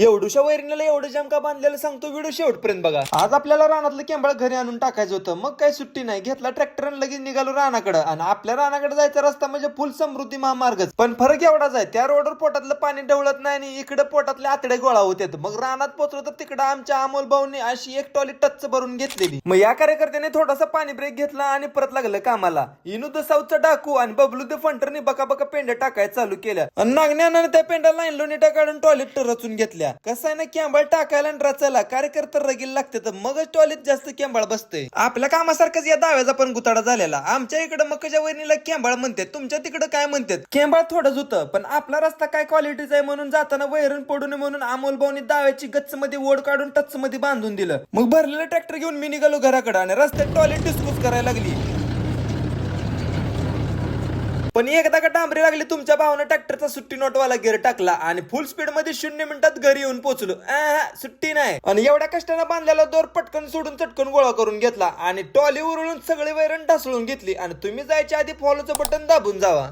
एवढ्याशा वैरणीला एवढं जाम का बांधलेलं सांगतो व्हिडिओ शेवटपर्यंत बघा. आज आपल्याला रानातलं केंबळ घरी आणून टाकायचं होतं. मग काय सुट्टी नाही, घेतला ट्रॅक्टर आणि लगेच निघालो रानाकडे. आणि आपल्या रानाकडे जायचा रस्ता म्हणजे फुल समृद्धी महामार्गच. पण फरक एवढाच आहे, त्या रोडवर पोटातलं पाणी ढवळत नाही आणि इकडे पोटातले आतडे गोळा होतात. मग रानात पोहोचलो तर तिकडे आमच्या अमोल भाऊनी अशी एक टॉली टच भरून घेतलेली. मग या कार्यकर्त्याने थोडासा पाणी ब्रेक घेतला आणि परत लागलं कामाला. इनू द साऊथचा डाकू आणि बबलू द फंटरने बका बका पेंड्या टाकायला चालू केल्या. आणि नागण्यानं त्या पेंड्या लाईन लोनीटा काढून टॉयलेट रचून घेतल्या. कसं आहे ना, केंबळ टाकायला आणि रचायला कार्यकर्ता रगील लागते, तर मगच टॉयलेट जास्त केंबळ बसते. आपल्या कामासारखंच या दाव्याचा पण गुताडा झालेला. आमच्या इकडे मकच्या वहिनीला केंबळ म्हणतात, तुमच्या तिकडे काय म्हणतात? केंबळ थोडंच होतं, पण आपला रस्ता काय क्वालिटीचा आहे म्हणून जाताना वैरण पडू नये म्हणून अमोल भाऊनी दाव्याची गच्च मध्ये ओढ काढून टच मध्ये बांधून दिलं. मग भरलेलं ट्रॅक्टर घेऊन मी निघालो घराकडे आणि रस्त्यात टॉयलेट डिस्पोज करायला लागली. पण एकदा का डांबरी लागली, तुमच्या भावानं ट्रॅक्टरचा सुट्टी नोटवाला गिअर टाकला आणि फुल स्पीड मध्ये 0 मिनिटात घरी येऊन पोहोचलो. सुट्टी नाही. आणि एवढ्या कष्टानं बांधलेला दोर पटकन सोडून चटकन गोळा करून घेतला आणि टॉली उरळून सगळी वैरण ढासळून घेतली. आणि तुम्ही जायच्या आधी फॉलोचं बटन दाबून जावा.